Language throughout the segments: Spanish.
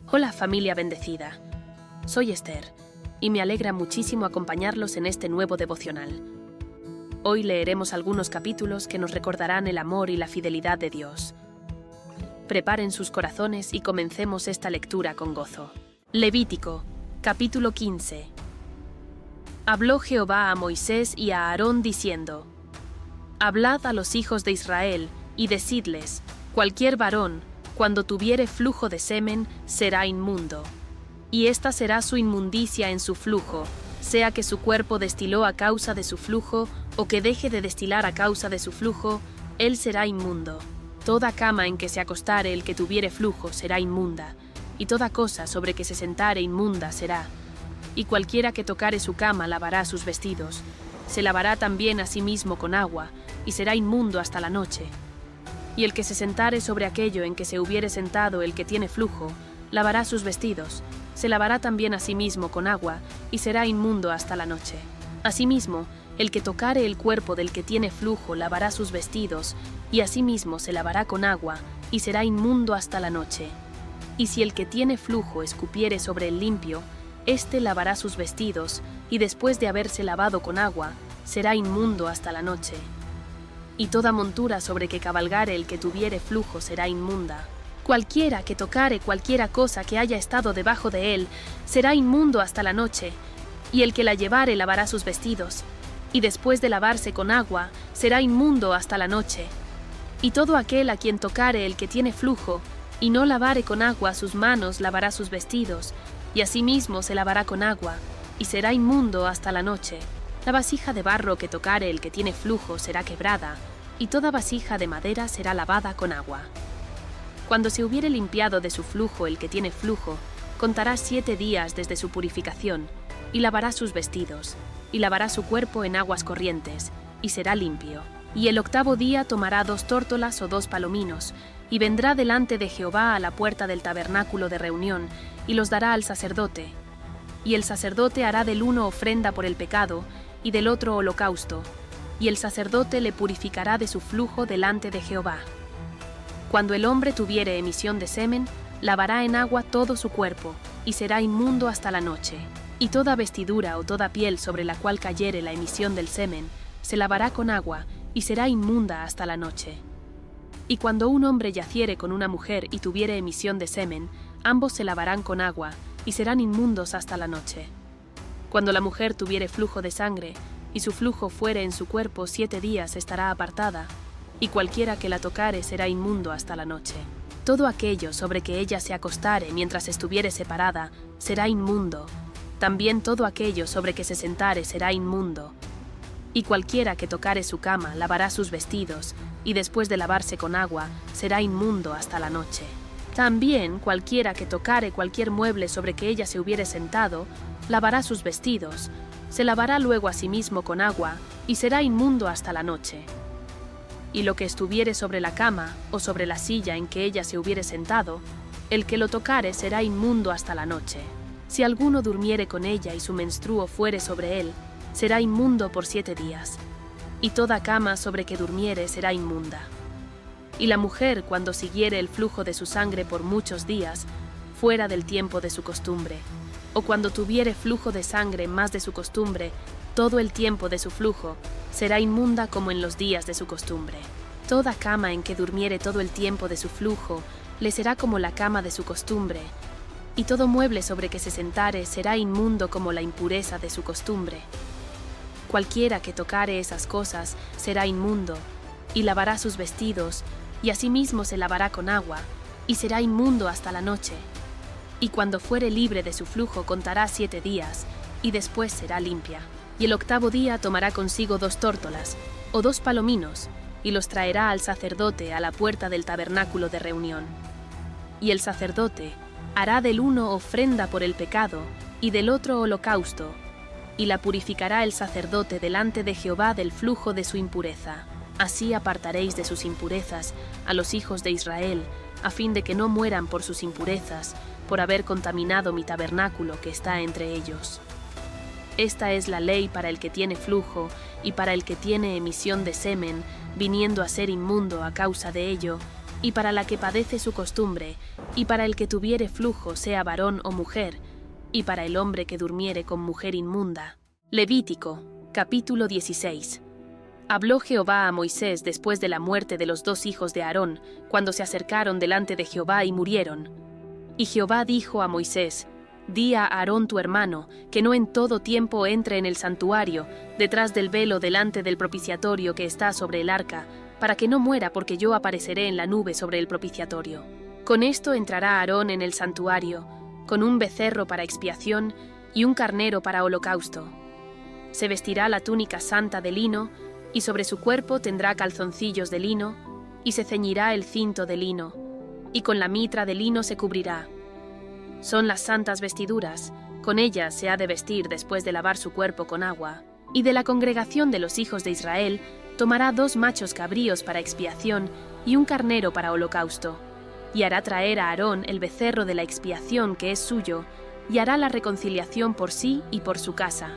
Hola familia bendecida, soy Esther y me alegra muchísimo acompañarlos en este nuevo devocional. Hoy leeremos algunos capítulos que nos recordarán el amor y la fidelidad de Dios. Preparen sus corazones y comencemos esta lectura con gozo. Levítico, capítulo 15. Habló Jehová a Moisés y a Aarón diciendo: Hablad a los hijos de Israel y decidles: cualquier varón, cuando tuviere flujo de semen, será inmundo. Y esta será su inmundicia en su flujo, sea que su cuerpo destiló a causa de su flujo, o que deje de destilar a causa de su flujo, él será inmundo. Toda cama en que se acostare el que tuviere flujo será inmunda, y toda cosa sobre que se sentare inmunda será. Y cualquiera que tocare su cama lavará sus vestidos, se lavará también a sí mismo con agua, y será inmundo hasta la noche. Y el que se sentare sobre aquello en que se hubiere sentado el que tiene flujo, lavará sus vestidos, se lavará también a sí mismo con agua, y será inmundo hasta la noche. Asimismo, el que tocare el cuerpo del que tiene flujo lavará sus vestidos, y asimismo se lavará con agua, y será inmundo hasta la noche. Y si el que tiene flujo escupiere sobre el limpio, éste lavará sus vestidos, y después de haberse lavado con agua, será inmundo hasta la noche. Y toda montura sobre que cabalgare el que tuviere flujo será inmunda. Cualquiera que tocare cualquiera cosa que haya estado debajo de él, será inmundo hasta la noche, y el que la llevare lavará sus vestidos, y después de lavarse con agua, será inmundo hasta la noche. Y todo aquel a quien tocare el que tiene flujo, y no lavare con agua sus manos, lavará sus vestidos, y asimismo se lavará con agua, y será inmundo hasta la noche. La vasija de barro que tocare el que tiene flujo será quebrada, y toda vasija de madera será lavada con agua. Cuando se hubiere limpiado de su flujo el que tiene flujo, contará 7 días desde su purificación, y lavará sus vestidos, y lavará su cuerpo en aguas corrientes, y será limpio. Y el 8º día tomará 2 tórtolas o 2 palominos, y vendrá delante de Jehová a la puerta del tabernáculo de reunión, y los dará al sacerdote. Y el sacerdote hará del uno ofrenda por el pecado, y del otro holocausto, y el sacerdote le purificará de su flujo delante de Jehová. Cuando el hombre tuviere emisión de semen, lavará en agua todo su cuerpo, y será inmundo hasta la noche. Y toda vestidura o toda piel sobre la cual cayere la emisión del semen, se lavará con agua, y será inmunda hasta la noche. Y cuando un hombre yaciere con una mujer y tuviere emisión de semen, ambos se lavarán con agua, y serán inmundos hasta la noche. Cuando la mujer tuviere flujo de sangre, y su flujo fuere en su cuerpo 7 días estará apartada, y cualquiera que la tocare será inmundo hasta la noche. Todo aquello sobre que ella se acostare mientras estuviere separada será inmundo, también todo aquello sobre que se sentare será inmundo. Y cualquiera que tocare su cama lavará sus vestidos, y después de lavarse con agua será inmundo hasta la noche. También cualquiera que tocare cualquier mueble sobre que ella se hubiere sentado, lavará sus vestidos, se lavará luego a sí mismo con agua, y será inmundo hasta la noche. Y lo que estuviere sobre la cama, o sobre la silla en que ella se hubiere sentado, el que lo tocare será inmundo hasta la noche. Si alguno durmiere con ella y su menstruo fuere sobre él, será inmundo por 7 días. Y toda cama sobre que durmiere será inmunda. Y la mujer, cuando siguiere el flujo de su sangre por muchos días, fuera del tiempo de su costumbre, o cuando tuviere flujo de sangre más de su costumbre, todo el tiempo de su flujo, será inmunda como en los días de su costumbre. Toda cama en que durmiere todo el tiempo de su flujo, le será como la cama de su costumbre, y todo mueble sobre que se sentare será inmundo como la impureza de su costumbre. Cualquiera que tocare esas cosas será inmundo, y lavará sus vestidos, y asimismo se lavará con agua, y será inmundo hasta la noche. Y cuando fuere libre de su flujo contará 7 días, y después será limpia. Y el 8º día tomará consigo 2 tórtolas, o 2 palominos, y los traerá al sacerdote a la puerta del tabernáculo de reunión. Y el sacerdote hará del uno ofrenda por el pecado, y del otro holocausto, y la purificará el sacerdote delante de Jehová del flujo de su impureza. Así apartaréis de sus impurezas a los hijos de Israel, a fin de que no mueran por sus impurezas, por haber contaminado mi tabernáculo que está entre ellos. Esta es la ley para el que tiene flujo y para el que tiene emisión de semen, viniendo a ser inmundo a causa de ello, y para la que padece su costumbre, y para el que tuviere flujo, sea varón o mujer, y para el hombre que durmiere con mujer inmunda. Levítico, capítulo 16. Habló Jehová a Moisés después de la muerte de los dos hijos de Aarón, cuando se acercaron delante de Jehová y murieron. Y Jehová dijo a Moisés: Di a Aarón tu hermano, que no en todo tiempo entre en el santuario, detrás del velo delante del propiciatorio que está sobre el arca, para que no muera, porque yo apareceré en la nube sobre el propiciatorio. Con esto entrará Aarón en el santuario, con un becerro para expiación y un carnero para holocausto. Se vestirá la túnica santa de lino, y sobre su cuerpo tendrá calzoncillos de lino, y se ceñirá el cinto de lino, y con la mitra de lino se cubrirá. Son las santas vestiduras, con ellas se ha de vestir después de lavar su cuerpo con agua. Y de la congregación de los hijos de Israel tomará 2 machos cabríos para expiación y un carnero para holocausto. Y hará traer a Aarón el becerro de la expiación que es suyo, y hará la reconciliación por sí y por su casa.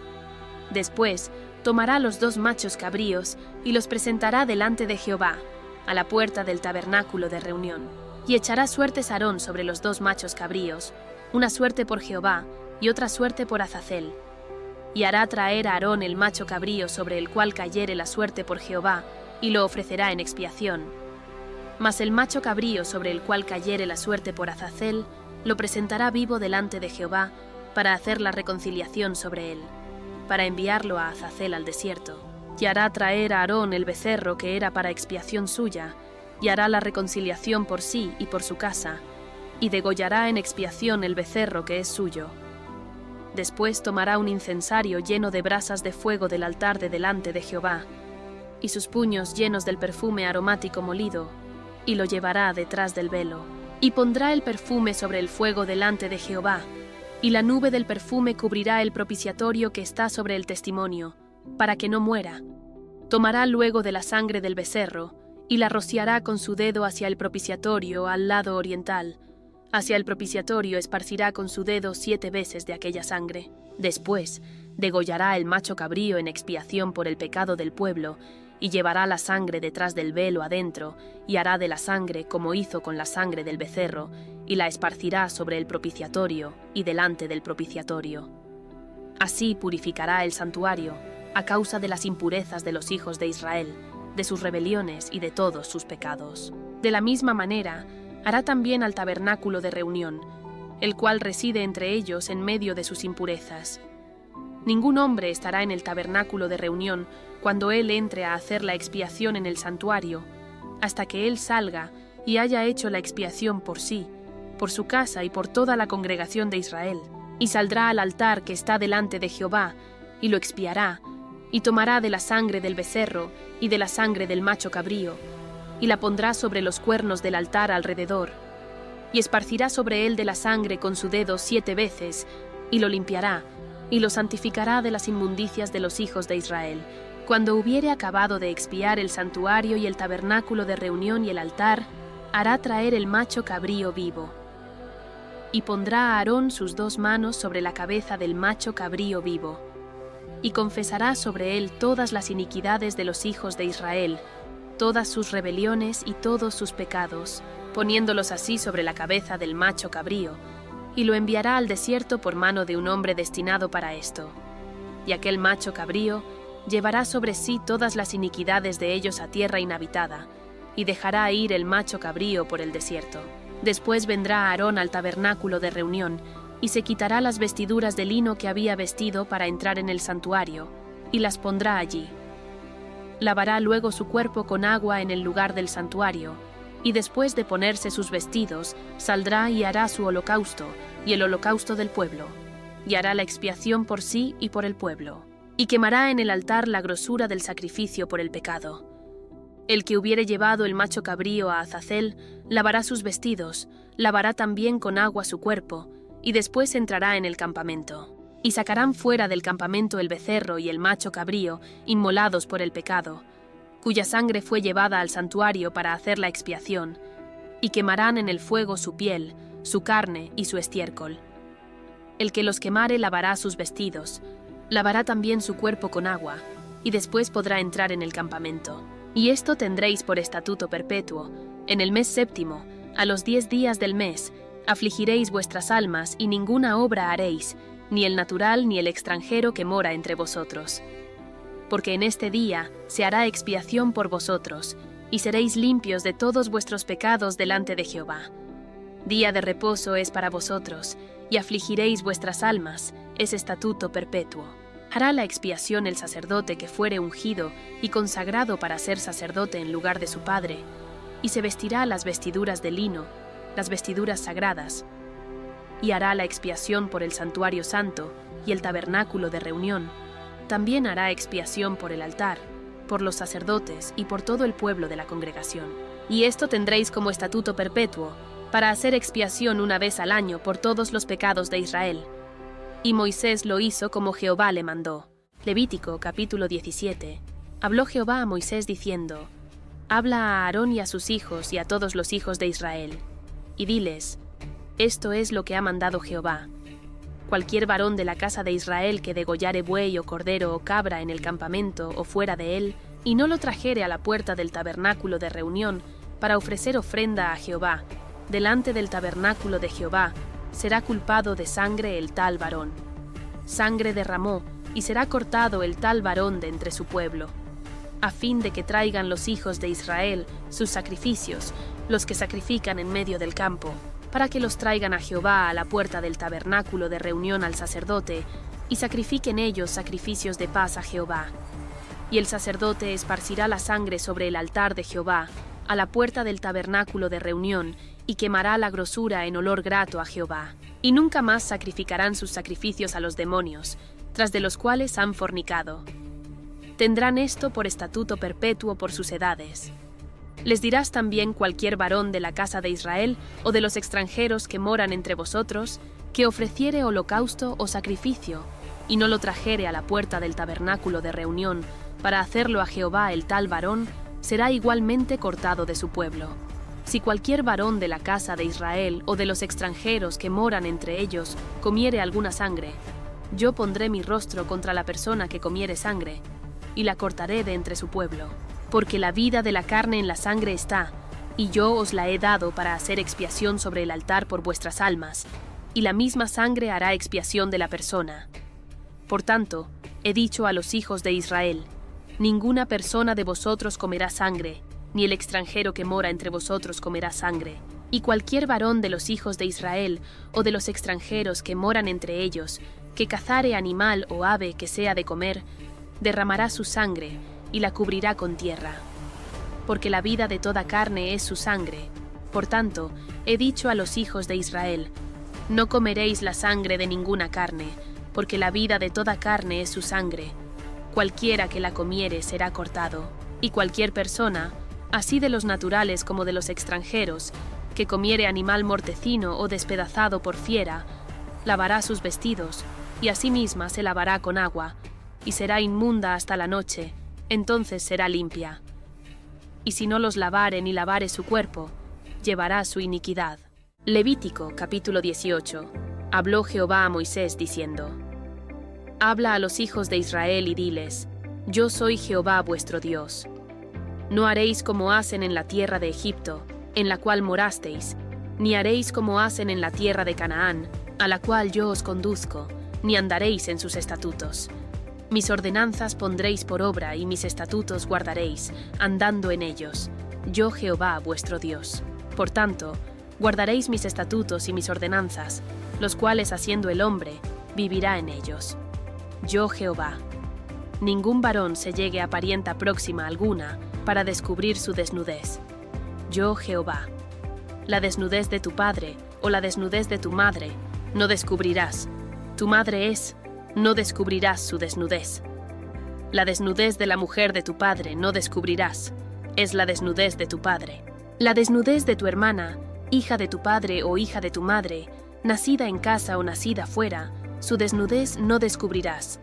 Después tomará los 2 machos cabríos y los presentará delante de Jehová, a la puerta del tabernáculo de reunión. Y echará suertes Aarón sobre los 2 machos cabríos, una suerte por Jehová y otra suerte por Azazel. Y hará traer a Aarón el macho cabrío sobre el cual cayere la suerte por Jehová, y lo ofrecerá en expiación. Mas el macho cabrío sobre el cual cayere la suerte por Azazel, lo presentará vivo delante de Jehová, para hacer la reconciliación sobre él, para enviarlo a Azazel al desierto. Y hará traer a Aarón el becerro que era para expiación suya, y hará la reconciliación por sí y por su casa, y degollará en expiación el becerro que es suyo. Después tomará un incensario lleno de brasas de fuego del altar de delante de Jehová, y sus puños llenos del perfume aromático molido, y lo llevará detrás del velo. Y pondrá el perfume sobre el fuego delante de Jehová, y la nube del perfume cubrirá el propiciatorio que está sobre el testimonio, para que no muera. Tomará luego de la sangre del becerro, y la rociará con su dedo hacia el propiciatorio al lado oriental. Hacia el propiciatorio esparcirá con su dedo 7 veces de aquella sangre. Después, degollará el macho cabrío en expiación por el pecado del pueblo, y llevará la sangre detrás del velo adentro, y hará de la sangre como hizo con la sangre del becerro, y la esparcirá sobre el propiciatorio y delante del propiciatorio. Así purificará el santuario, a causa de las impurezas de los hijos de Israel, de sus rebeliones y de todos sus pecados. De la misma manera, hará también al tabernáculo de reunión, el cual reside entre ellos en medio de sus impurezas. Ningún hombre estará en el tabernáculo de reunión cuando él entre a hacer la expiación en el santuario, hasta que él salga y haya hecho la expiación por sí, por su casa y por toda la congregación de Israel, y saldrá al altar que está delante de Jehová, y lo expiará, y tomará de la sangre del becerro y de la sangre del macho cabrío, y la pondrá sobre los cuernos del altar alrededor, y esparcirá sobre él de la sangre con su dedo 7 veces, y lo limpiará, y lo santificará de las inmundicias de los hijos de Israel. Cuando hubiere acabado de expiar el santuario y el tabernáculo de reunión y el altar, hará traer el macho cabrío vivo. Y pondrá a Aarón sus 2 manos sobre la cabeza del macho cabrío vivo, y confesará sobre él todas las iniquidades de los hijos de Israel, todas sus rebeliones y todos sus pecados, poniéndolos así sobre la cabeza del macho cabrío, y lo enviará al desierto por mano de un hombre destinado para esto. Y aquel macho cabrío llevará sobre sí todas las iniquidades de ellos a tierra inhabitada, y dejará ir el macho cabrío por el desierto. Después vendrá Aarón al tabernáculo de reunión, y se quitará las vestiduras de lino que había vestido para entrar en el santuario, y las pondrá allí. Lavará luego su cuerpo con agua en el lugar del santuario, y después de ponerse sus vestidos, saldrá y hará su holocausto, y el holocausto del pueblo, y hará la expiación por sí y por el pueblo, y quemará en el altar la grosura del sacrificio por el pecado. El que hubiere llevado el macho cabrío a Azazel, lavará sus vestidos, lavará también con agua su cuerpo, y después entrará en el campamento. Y sacarán fuera del campamento el becerro y el macho cabrío, inmolados por el pecado, cuya sangre fue llevada al santuario para hacer la expiación, y quemarán en el fuego su piel, su carne y su estiércol. El que los quemare lavará sus vestidos, lavará también su cuerpo con agua, y después podrá entrar en el campamento. Y esto tendréis por estatuto perpetuo, En el mes séptimo, a los 10 días del mes, afligiréis vuestras almas y ninguna obra haréis, ni el natural ni el extranjero que mora entre vosotros. Porque en este día se hará expiación por vosotros, y seréis limpios de todos vuestros pecados delante de Jehová. Día de reposo es para vosotros, y afligiréis vuestras almas, es estatuto perpetuo. Hará la expiación el sacerdote que fuere ungido y consagrado para ser sacerdote en lugar de su padre, y se vestirá las vestiduras de lino, las vestiduras sagradas, y hará la expiación por el santuario santo y el tabernáculo de reunión. También hará expiación por el altar, por los sacerdotes y por todo el pueblo de la congregación. Y esto tendréis como estatuto perpetuo, para hacer expiación una vez al año por todos los pecados de Israel. Y Moisés lo hizo como Jehová le mandó. Levítico capítulo 17. Habló Jehová a Moisés diciendo: Habla a Aarón y a sus hijos y a todos los hijos de Israel, y diles: Esto es lo que ha mandado Jehová. Cualquier varón de la casa de Israel que degollare buey o cordero o cabra en el campamento o fuera de él, y no lo trajere a la puerta del tabernáculo de reunión para ofrecer ofrenda a Jehová, delante del tabernáculo de Jehová, será culpado de sangre el tal varón. Sangre derramó, y será cortado el tal varón de entre su pueblo, a fin de que traigan los hijos de Israel sus sacrificios, los que sacrifican en medio del campo, para que los traigan a Jehová a la puerta del tabernáculo de reunión al sacerdote, y sacrifiquen ellos sacrificios de paz a Jehová. Y el sacerdote esparcirá la sangre sobre el altar de Jehová, a la puerta del tabernáculo de reunión, y quemará la grosura en olor grato a Jehová. Y nunca más sacrificarán sus sacrificios a los demonios, tras de los cuales han fornicado. Tendrán esto por estatuto perpetuo por sus edades. Les dirás también cualquier varón de la casa de Israel o de los extranjeros que moran entre vosotros, que ofreciere holocausto o sacrificio, y no lo trajere a la puerta del tabernáculo de reunión, para hacerlo a Jehová el tal varón, será igualmente cortado de su pueblo. Si cualquier varón de la casa de Israel o de los extranjeros que moran entre ellos comiere alguna sangre, yo pondré mi rostro contra la persona que comiere sangre, y la cortaré de entre su pueblo. Porque la vida de la carne en la sangre está, y yo os la he dado para hacer expiación sobre el altar por vuestras almas, y la misma sangre hará expiación de la persona. Por tanto, he dicho a los hijos de Israel: ninguna persona de vosotros comerá sangre, ni el extranjero que mora entre vosotros comerá sangre. Y cualquier varón de los hijos de Israel o de los extranjeros que moran entre ellos, que cazare animal o ave que sea de comer, derramará su sangre y la cubrirá con tierra. Porque la vida de toda carne es su sangre. Por tanto, he dicho a los hijos de Israel: no comeréis la sangre de ninguna carne, porque la vida de toda carne es su sangre. Cualquiera que la comiere será cortado. Y cualquier persona, así de los naturales como de los extranjeros, que comiere animal mortecino o despedazado por fiera, lavará sus vestidos, y asimisma se lavará con agua, y será inmunda hasta la noche, entonces será limpia. Y si no los lavare ni lavare su cuerpo, llevará su iniquidad. Levítico capítulo 18. Habló Jehová a Moisés diciendo: Habla a los hijos de Israel y diles: Yo soy Jehová vuestro Dios. No haréis como hacen en la tierra de Egipto, en la cual morasteis, ni haréis como hacen en la tierra de Canaán, a la cual yo os conduzco, ni andaréis en sus estatutos. Mis ordenanzas pondréis por obra y mis estatutos guardaréis, andando en ellos. Yo Jehová vuestro Dios. Por tanto, guardaréis mis estatutos y mis ordenanzas, los cuales haciendo el hombre, vivirá en ellos. Yo Jehová. Ningún varón se llegue a parienta próxima alguna para descubrir su desnudez. Yo Jehová. La desnudez de tu padre o la desnudez de tu madre no descubrirás. Tu madre es, no descubrirás su desnudez. La desnudez de la mujer de tu padre no descubrirás. Es la desnudez de tu padre. La desnudez de tu hermana, hija de tu padre o hija de tu madre, nacida en casa o nacida fuera, su desnudez no descubrirás.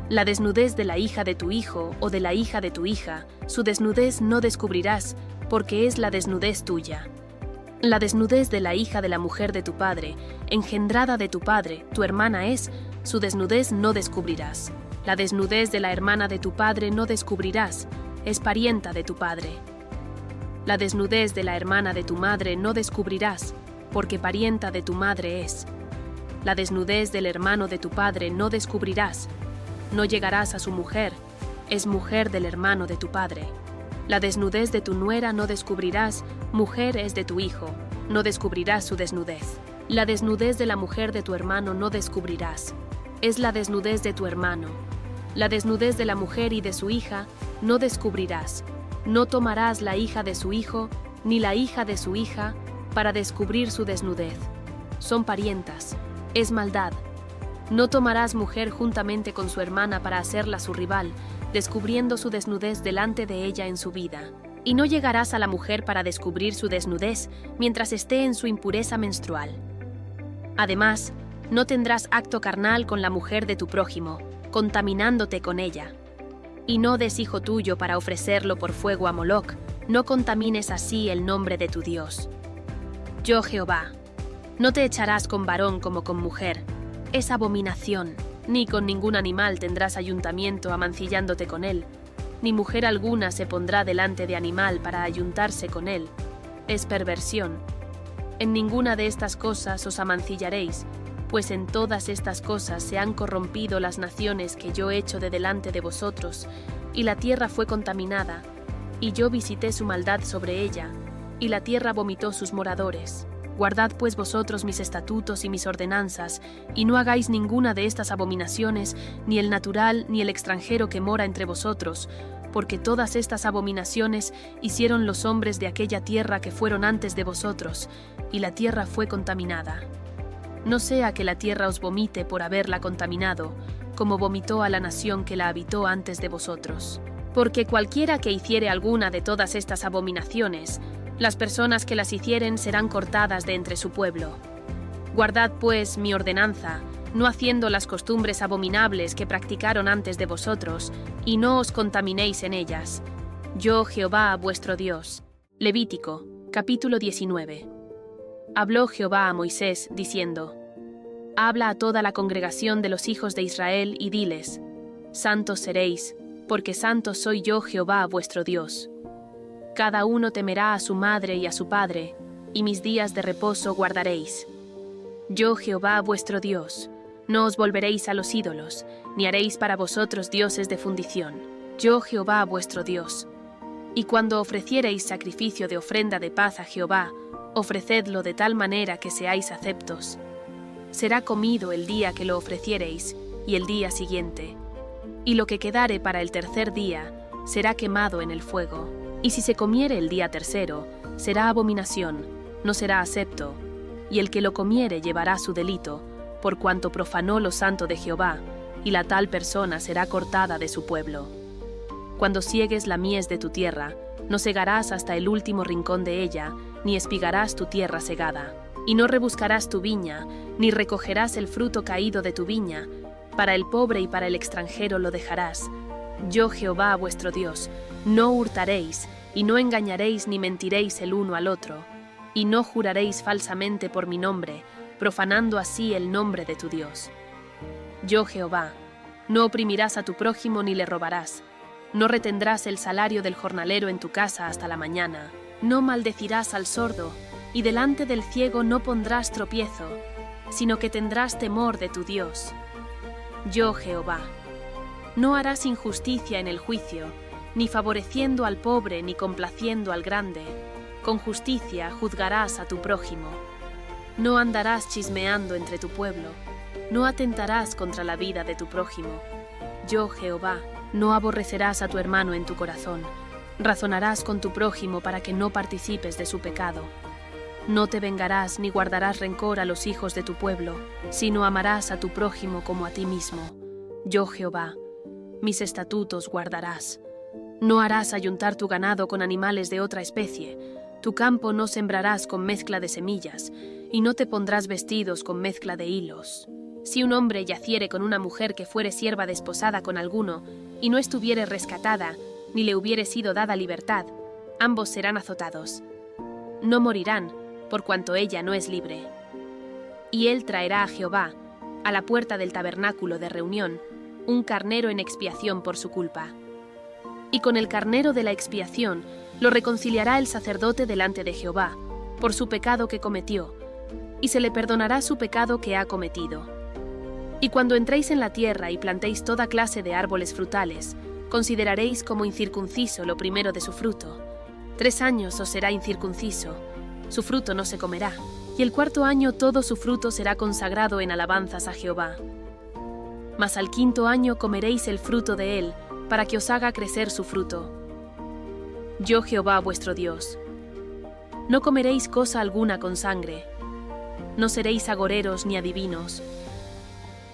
La desnudez de la hija de tu hijo o de la hija de tu hija, su desnudez no descubrirás, porque es la desnudez tuya. La desnudez de la hija de la mujer de tu padre, engendrada de tu padre, tu hermana es, su desnudez no descubrirás. La desnudez de la hermana de tu padre no descubrirás, es parienta de tu padre. La desnudez de la hermana de tu madre no descubrirás, porque parienta de tu madre es. La desnudez del hermano de tu padre no descubrirás. No llegarás a su mujer, es mujer del hermano de tu padre. La desnudez de tu nuera no descubrirás, mujer es de tu hijo, no descubrirás su desnudez. La desnudez de la mujer de tu hermano no descubrirás, es la desnudez de tu hermano. La desnudez de la mujer y de su hija no descubrirás. No tomarás la hija de su hijo, ni la hija de su hija, para descubrir su desnudez. Son parientas, es maldad. No tomarás mujer juntamente con su hermana para hacerla su rival, descubriendo su desnudez delante de ella en su vida. Y no llegarás a la mujer para descubrir su desnudez mientras esté en su impureza menstrual. Además, no tendrás acto carnal con la mujer de tu prójimo, contaminándote con ella. Y no des hijo tuyo para ofrecerlo por fuego a Moloc, no contamines así el nombre de tu Dios. Yo Jehová, no te echarás con varón como con mujer, es abominación, ni con ningún animal tendrás ayuntamiento amancillándote con él, ni mujer alguna se pondrá delante de animal para ayuntarse con él, es perversión. En ninguna de estas cosas os amancillaréis, pues en todas estas cosas se han corrompido las naciones que yo echo de delante de vosotros, y la tierra fue contaminada, y yo visité su maldad sobre ella, y la tierra vomitó sus moradores. Guardad pues vosotros mis estatutos y mis ordenanzas, y no hagáis ninguna de estas abominaciones, ni el natural ni el extranjero que mora entre vosotros, porque todas estas abominaciones hicieron los hombres de aquella tierra que fueron antes de vosotros, y la tierra fue contaminada. No sea que la tierra os vomite por haberla contaminado, como vomitó a la nación que la habitó antes de vosotros. Porque cualquiera que hiciere alguna de todas estas abominaciones, las personas que las hicieren serán cortadas de entre su pueblo. Guardad pues mi ordenanza, no haciendo las costumbres abominables que practicaron antes de vosotros, y no os contaminéis en ellas. Yo, Jehová, vuestro Dios. Levítico, capítulo 19. Habló Jehová a Moisés, diciendo: Habla a toda la congregación de los hijos de Israel y diles: Santos seréis, porque santo soy yo Jehová vuestro Dios. Cada uno temerá a su madre y a su padre, y mis días de reposo guardaréis. Yo Jehová vuestro Dios, no os volveréis a los ídolos, ni haréis para vosotros dioses de fundición. Yo Jehová vuestro Dios. Y cuando ofreciereis sacrificio de ofrenda de paz a Jehová, ofrecedlo de tal manera que seáis aceptos. Será comido el día que lo ofreciereis, y el día siguiente. Y lo que quedare para el tercer día, será quemado en el fuego. Y si se comiere el día tercero, será abominación, no será acepto. Y el que lo comiere llevará su delito, por cuanto profanó lo santo de Jehová, y la tal persona será cortada de su pueblo. Cuando siegues la mies de tu tierra, no segarás hasta el último rincón de ella, ni espigarás tu tierra segada. Y no rebuscarás tu viña, ni recogerás el fruto caído de tu viña. Para el pobre y para el extranjero lo dejarás. Yo Jehová vuestro Dios, no hurtaréis, y no engañaréis ni mentiréis el uno al otro, y no juraréis falsamente por mi nombre, profanando así el nombre de tu Dios. Yo Jehová, no oprimirás a tu prójimo ni le robarás, no retendrás el salario del jornalero en tu casa hasta la mañana, no maldecirás al sordo, y delante del ciego no pondrás tropiezo, sino que tendrás temor de tu Dios. Yo Jehová. No harás injusticia en el juicio, ni favoreciendo al pobre ni complaciendo al grande. Con justicia juzgarás a tu prójimo. No andarás chismeando entre tu pueblo, no atentarás contra la vida de tu prójimo. Yo, Jehová, no aborrecerás a tu hermano en tu corazón. Razonarás con tu prójimo para que no participes de su pecado. No te vengarás ni guardarás rencor a los hijos de tu pueblo, sino amarás a tu prójimo como a ti mismo. Yo, Jehová, mis estatutos guardarás. No harás ayuntar tu ganado con animales de otra especie. Tu campo no sembrarás con mezcla de semillas, y no te pondrás vestidos con mezcla de hilos. Si un hombre yaciere con una mujer que fuere sierva desposada con alguno, y no estuviere rescatada, ni le hubiere sido dada libertad, ambos serán azotados. No morirán, por cuanto ella no es libre. Y él traerá a Jehová, a la puerta del tabernáculo de reunión, un carnero en expiación por su culpa. Y con el carnero de la expiación Lo reconciliará el sacerdote delante de Jehová, por su pecado que cometió, y se le perdonará su pecado que ha cometido. Y cuando entréis en la tierra y plantéis toda clase de árboles frutales, consideraréis como incircunciso lo primero de su fruto. 3 años os será incircunciso, su fruto no se comerá, y el 4.º año todo su fruto será consagrado en alabanzas a Jehová. Mas al 5.º año comeréis el fruto de él, para que os haga crecer su fruto. Yo Jehová vuestro Dios. No comeréis cosa alguna con sangre, no seréis agoreros ni adivinos,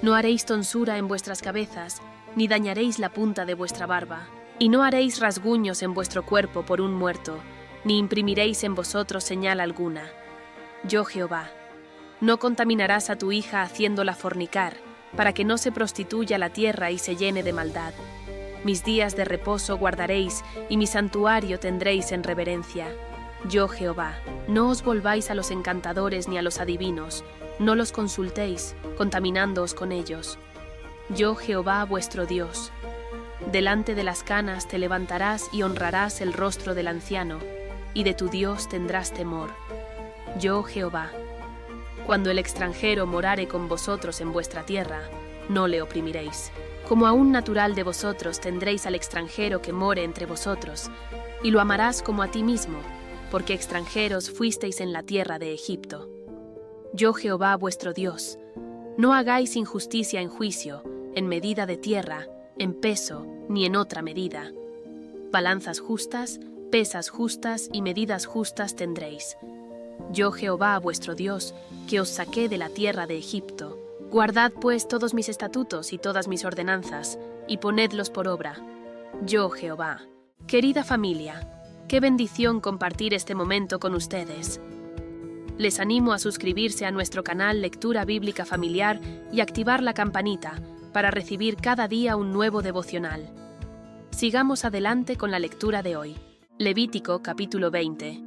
no haréis tonsura en vuestras cabezas, ni dañaréis la punta de vuestra barba, y no haréis rasguños en vuestro cuerpo por un muerto, ni imprimiréis en vosotros señal alguna. Yo Jehová. No contaminarás a tu hija haciéndola fornicar, para que no se prostituya la tierra y se llene de maldad. Mis días de reposo guardaréis, y mi santuario tendréis en reverencia. Yo Jehová. No os volváis a los encantadores ni a los adivinos, no los consultéis, contaminándoos con ellos. Yo Jehová vuestro Dios. Delante de las canas te levantarás y honrarás el rostro del anciano, y de tu Dios tendrás temor. Yo Jehová. Cuando el extranjero morare con vosotros en vuestra tierra, no le oprimiréis. Como a un natural de vosotros tendréis al extranjero que more entre vosotros, y lo amarás como a ti mismo, porque extranjeros fuisteis en la tierra de Egipto. Yo Jehová vuestro Dios. No hagáis injusticia en juicio, en medida de tierra, en peso, ni en otra medida. Balanzas justas, pesas justas y medidas justas tendréis. Yo Jehová vuestro Dios, que os saqué de la tierra de Egipto. Guardad pues todos mis estatutos y todas mis ordenanzas, y ponedlos por obra. Yo Jehová. Querida familia, qué bendición compartir este momento con ustedes. Les animo a suscribirse a nuestro canal Lectura Bíblica Familiar y activar la campanita para recibir cada día un nuevo devocional. Sigamos adelante con la lectura de hoy. Levítico capítulo 20.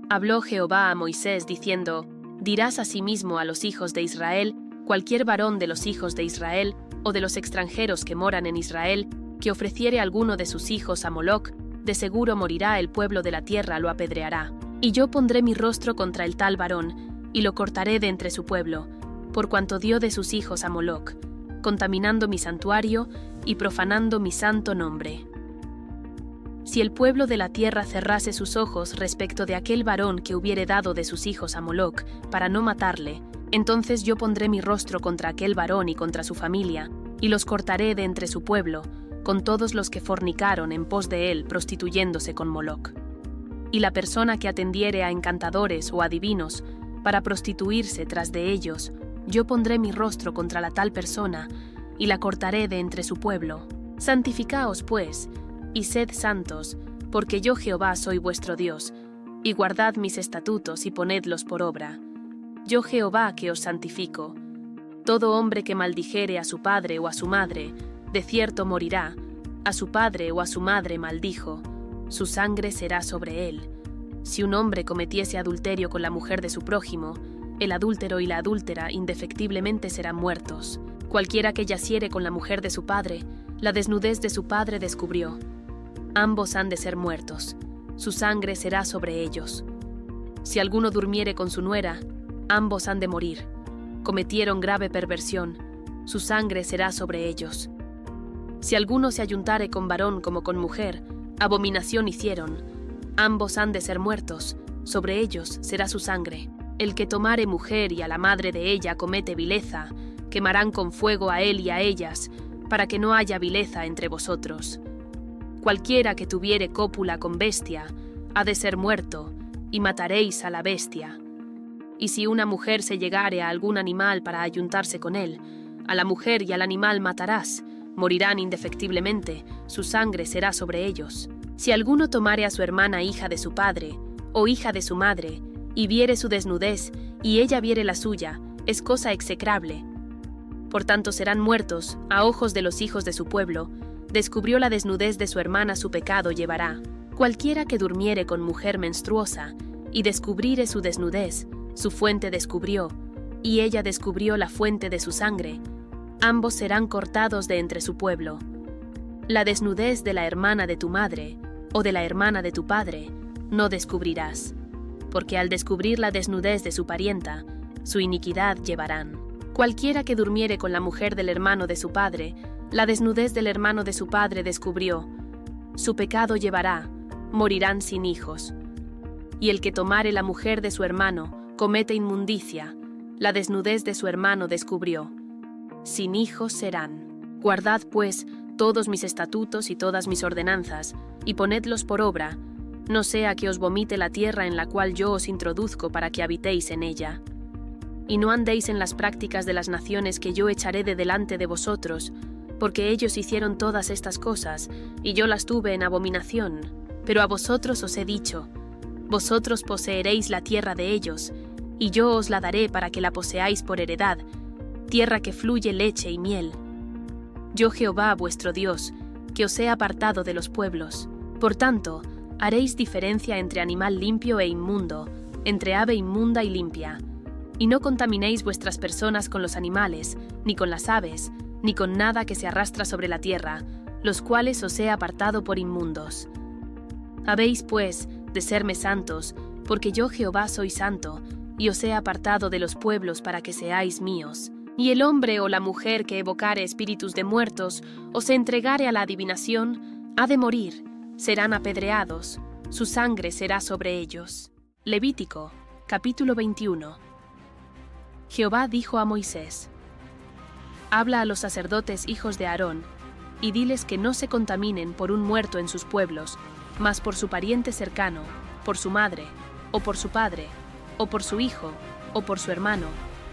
Habló Jehová a Moisés diciendo: Dirás asimismo a los hijos de Israel, cualquier varón de los hijos de Israel o de los extranjeros que moran en Israel, que ofreciere alguno de sus hijos a Moloc, de seguro morirá, el pueblo de la tierra lo apedreará. Y yo pondré mi rostro contra el tal varón, y lo cortaré de entre su pueblo, por cuanto dio de sus hijos a Moloc, contaminando mi santuario y profanando mi santo nombre. Si el pueblo de la tierra cerrase sus ojos respecto de aquel varón que hubiere dado de sus hijos a Moloc, para no matarle, entonces yo pondré mi rostro contra aquel varón y contra su familia, y los cortaré de entre su pueblo, con todos los que fornicaron en pos de él, prostituyéndose con Moloc. Y la persona que atendiere a encantadores o adivinos, para prostituirse tras de ellos, yo pondré mi rostro contra la tal persona, y la cortaré de entre su pueblo. Santificaos, pues, y sed santos, porque yo Jehová soy vuestro Dios, y guardad mis estatutos y ponedlos por obra. Yo Jehová que os santifico. Todo hombre que maldijere a su padre o a su madre, de cierto morirá, a su padre o a su madre maldijo, su sangre será sobre él. Si un hombre cometiese adulterio con la mujer de su prójimo, el adúltero y la adúltera indefectiblemente serán muertos. Cualquiera que yaciere con la mujer de su padre, la desnudez de su padre descubrió. Ambos han de ser muertos, su sangre será sobre ellos. Si alguno durmiere con su nuera, ambos han de morir. Cometieron grave perversión, su sangre será sobre ellos. Si alguno se ayuntare con varón como con mujer, abominación hicieron, ambos han de ser muertos, sobre ellos será su sangre. El que tomare mujer y a la madre de ella comete vileza, quemarán con fuego a él y a ellas, para que no haya vileza entre vosotros. Cualquiera que tuviere cópula con bestia, ha de ser muerto, y mataréis a la bestia. Y si una mujer se llegare a algún animal para ayuntarse con él, a la mujer y al animal matarás, morirán indefectiblemente, su sangre será sobre ellos. Si alguno tomare a su hermana hija de su padre, o hija de su madre, y viere su desnudez, y ella viere la suya, es cosa execrable. Por tanto serán muertos, a ojos de los hijos de su pueblo. Descubrió la desnudez de su hermana, su pecado llevará. Cualquiera que durmiere con mujer menstruosa, y descubriere su desnudez, su fuente descubrió, y ella descubrió la fuente de su sangre. Ambos serán cortados de entre su pueblo. La desnudez de la hermana de tu madre, o de la hermana de tu padre, no descubrirás, porque al descubrir la desnudez de su parienta, su iniquidad llevarán. Cualquiera que durmiere con la mujer del hermano de su padre, la desnudez del hermano de su padre descubrió, su pecado llevará, morirán sin hijos. Y el que tomare la mujer de su hermano, comete inmundicia, la desnudez de su hermano descubrió, sin hijos serán. Guardad, pues, todos mis estatutos y todas mis ordenanzas, y ponedlos por obra, no sea que os vomite la tierra en la cual yo os introduzco para que habitéis en ella. Y no andéis en las prácticas de las naciones que yo echaré de delante de vosotros, porque ellos hicieron todas estas cosas, y yo las tuve en abominación. Pero a vosotros os he dicho, vosotros poseeréis la tierra de ellos, y yo os la daré para que la poseáis por heredad, tierra que fluye leche y miel. Yo Jehová vuestro Dios, que os he apartado de los pueblos. Por tanto, haréis diferencia entre animal limpio e inmundo, entre ave inmunda y limpia. Y no contaminéis vuestras personas con los animales, ni con las aves, ni con nada que se arrastra sobre la tierra, los cuales os he apartado por inmundos. Habéis, pues, de serme santos, porque yo Jehová soy santo, y os he apartado de los pueblos para que seáis míos. Y el hombre o la mujer que evocare espíritus de muertos, o se entregare a la adivinación, ha de morir, serán apedreados, su sangre será sobre ellos. Levítico, capítulo 21. Jehová dijo a Moisés: Habla a los sacerdotes hijos de Aarón, y diles que no se contaminen por un muerto en sus pueblos, mas por su pariente cercano, por su madre, o por su padre, o por su hijo, o por su hermano,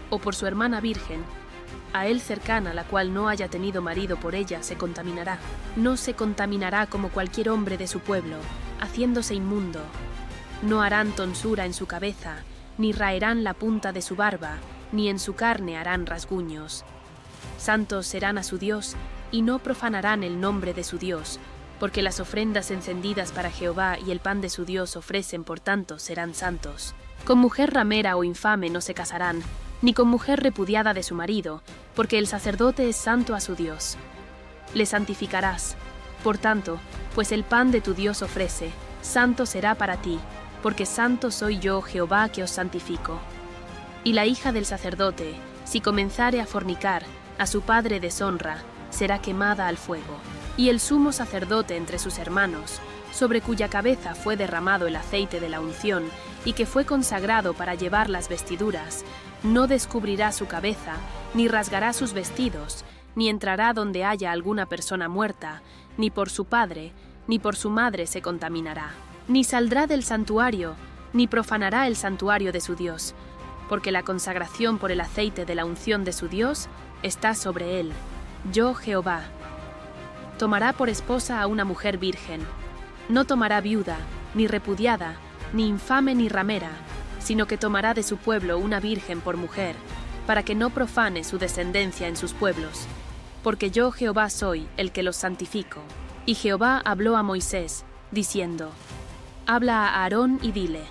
o por su hermana virgen, a él cercana, la cual no haya tenido marido por ella, se contaminará. No se contaminará como cualquier hombre de su pueblo, haciéndose inmundo. No harán tonsura en su cabeza, ni raerán la punta de su barba, ni en su carne harán rasguños. Santos serán a su Dios, y no profanarán el nombre de su Dios, porque las ofrendas encendidas para Jehová y el pan de su Dios ofrecen, por tanto, serán santos. Con mujer ramera o infame no se casarán, ni con mujer repudiada de su marido, porque el sacerdote es santo a su Dios. Le santificarás, por tanto, pues el pan de tu Dios ofrece, santo será para ti, porque santo soy yo Jehová que os santifico. Y la hija del sacerdote, si comenzare a fornicar, a su padre deshonra, será quemada al fuego. Y el sumo sacerdote entre sus hermanos, sobre cuya cabeza fue derramado el aceite de la unción, y que fue consagrado para llevar las vestiduras, no descubrirá su cabeza, ni rasgará sus vestidos, ni entrará donde haya alguna persona muerta, ni por su padre, ni por su madre se contaminará. Ni saldrá del santuario, ni profanará el santuario de su Dios, porque la consagración por el aceite de la unción de su Dios está sobre él. Yo Jehová. Tomará por esposa a una mujer virgen. No tomará viuda, ni repudiada, ni infame ni ramera, sino que tomará de su pueblo una virgen por mujer, para que no profane su descendencia en sus pueblos. Porque yo Jehová soy el que los santifico. Y Jehová habló a Moisés, diciendo: Habla a Aarón y dile: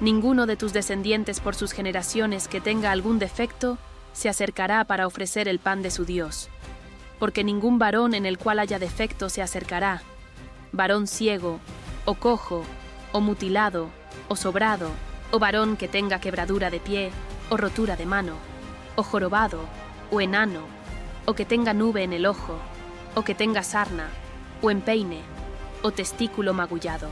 Ninguno de tus descendientes por sus generaciones que tenga algún defecto se acercará para ofrecer el pan de su Dios. Porque ningún varón en el cual haya defecto se acercará, varón ciego, o cojo, o mutilado, o sobrado, o varón que tenga quebradura de pie, o rotura de mano, o jorobado, o enano, o que tenga nube en el ojo, o que tenga sarna, o empeine, o testículo magullado.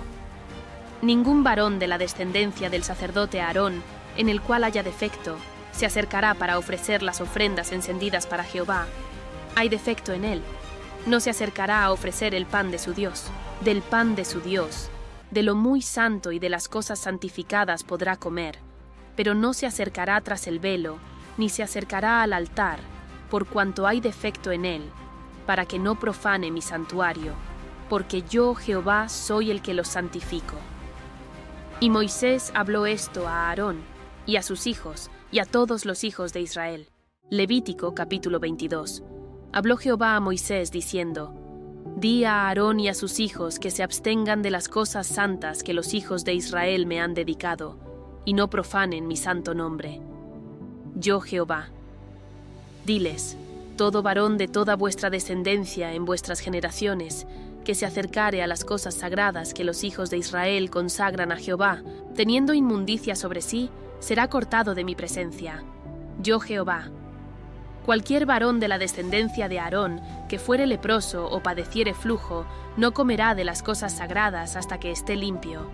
Ningún varón de la descendencia del sacerdote Aarón, en el cual haya defecto, se acercará para ofrecer las ofrendas encendidas para Jehová. Hay defecto en él. No se acercará a ofrecer el pan de su Dios. Del pan de su Dios, de lo muy santo y de las cosas santificadas podrá comer, pero no se acercará tras el velo, ni se acercará al altar, por cuanto hay defecto en él, para que no profane mi santuario, porque yo Jehová soy el que los santifico. Y Moisés habló esto a Aarón, y a sus hijos, y a todos los hijos de Israel. Levítico capítulo 22. Habló Jehová a Moisés diciendo: Di a Aarón y a sus hijos que se abstengan de las cosas santas que los hijos de Israel me han dedicado, y no profanen mi santo nombre. Yo Jehová. Diles: todo varón de toda vuestra descendencia en vuestras generaciones, que se acercare a las cosas sagradas que los hijos de Israel consagran a Jehová, teniendo inmundicia sobre sí, será cortado de mi presencia. Yo Jehová. Cualquier varón de la descendencia de Aarón que fuere leproso o padeciere flujo, no comerá de las cosas sagradas hasta que esté limpio.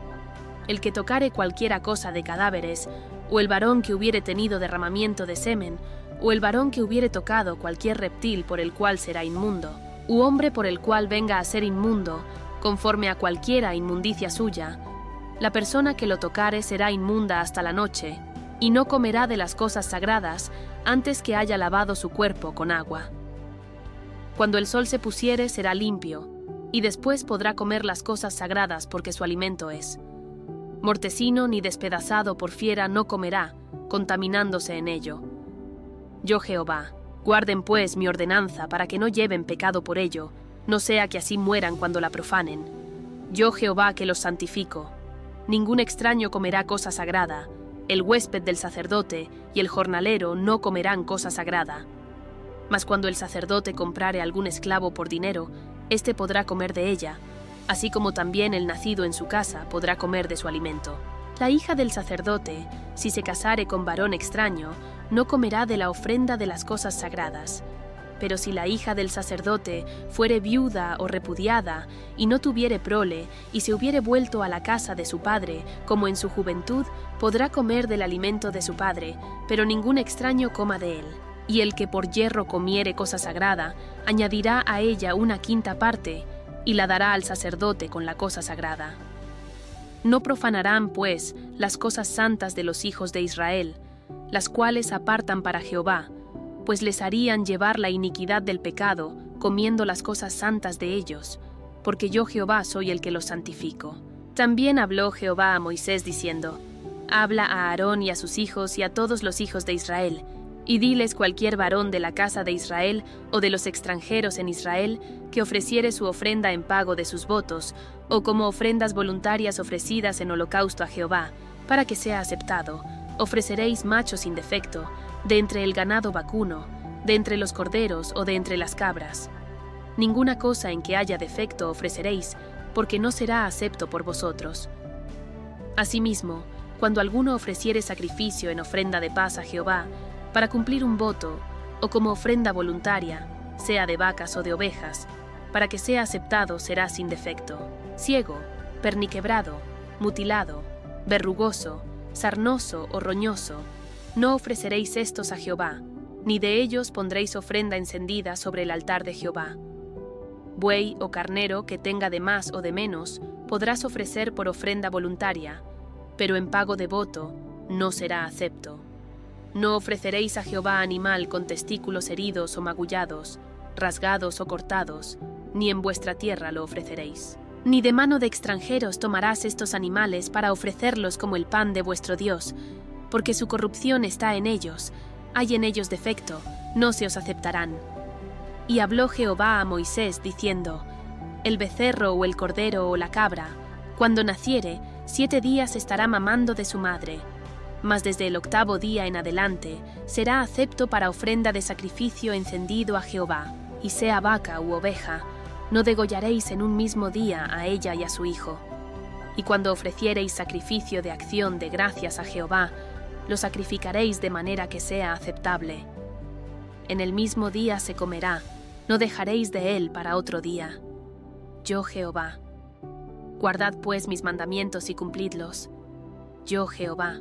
El que tocare cualquiera cosa de cadáveres, o el varón que hubiere tenido derramamiento de semen, o el varón que hubiere tocado cualquier reptil por el cual será inmundo, u hombre por el cual venga a ser inmundo, conforme a cualquiera inmundicia suya, la persona que lo tocare será inmunda hasta la noche, y no comerá de las cosas sagradas antes que haya lavado su cuerpo con agua. Cuando el sol se pusiere será limpio, y después podrá comer las cosas sagradas porque su alimento es. Mortecino ni despedazado por fiera no comerá, contaminándose en ello. Yo Jehová. Guarden pues mi ordenanza para que no lleven pecado por ello, no sea que así mueran cuando la profanen. Yo Jehová que los santifico. Ningún extraño comerá cosa sagrada, el huésped del sacerdote y el jornalero no comerán cosa sagrada. Mas cuando el sacerdote comprare algún esclavo por dinero, éste podrá comer de ella, así como también el nacido en su casa podrá comer de su alimento. La hija del sacerdote, si se casare con varón extraño, no comerá de la ofrenda de las cosas sagradas. Pero si la hija del sacerdote fuere viuda o repudiada, y no tuviere prole, y se hubiere vuelto a la casa de su padre, como en su juventud, podrá comer del alimento de su padre, pero ningún extraño coma de él. Y el que por yerro comiere cosa sagrada, añadirá a ella una quinta parte, y la dará al sacerdote con la cosa sagrada. No profanarán, pues, las cosas santas de los hijos de Israel, las cuales apartan para Jehová, pues les harían llevar la iniquidad del pecado, comiendo las cosas santas de ellos, porque yo Jehová soy el que los santifico. También habló Jehová a Moisés diciendo: Habla a Aarón y a sus hijos y a todos los hijos de Israel, y diles cualquier varón de la casa de Israel o de los extranjeros en Israel que ofreciere su ofrenda en pago de sus votos, o como ofrendas voluntarias ofrecidas en holocausto a Jehová, para que sea aceptado, ofreceréis macho sin defecto, de entre el ganado vacuno, de entre los corderos o de entre las cabras. Ninguna cosa en que haya defecto ofreceréis, porque no será acepto por vosotros. Asimismo, cuando alguno ofreciere sacrificio en ofrenda de paz a Jehová, para cumplir un voto, o como ofrenda voluntaria, sea de vacas o de ovejas, para que sea aceptado será sin defecto. Ciego, perniquebrado, mutilado, verrugoso, sarnoso o roñoso, no ofreceréis estos a Jehová, ni de ellos pondréis ofrenda encendida sobre el altar de Jehová. Buey o carnero que tenga de más o de menos, podrás ofrecer por ofrenda voluntaria, pero en pago de voto no será acepto. No ofreceréis a Jehová animal con testículos heridos o magullados, rasgados o cortados, ni en vuestra tierra lo ofreceréis. Ni de mano de extranjeros tomarás estos animales para ofrecerlos como el pan de vuestro Dios, porque su corrupción está en ellos, hay en ellos defecto, no se os aceptarán. Y habló Jehová a Moisés, diciendo: El becerro o el cordero o la cabra, cuando naciere, 7 días estará mamando de su madre, mas desde el 8º día en adelante será acepto para ofrenda de sacrificio encendido a Jehová, y sea vaca u oveja, no degollaréis en un mismo día a ella y a su hijo. Y cuando ofreciereis sacrificio de acción de gracias a Jehová, lo sacrificaréis de manera que sea aceptable. En el mismo día se comerá, no dejaréis de él para otro día. Yo Jehová. Guardad pues mis mandamientos y cumplidlos. Yo Jehová.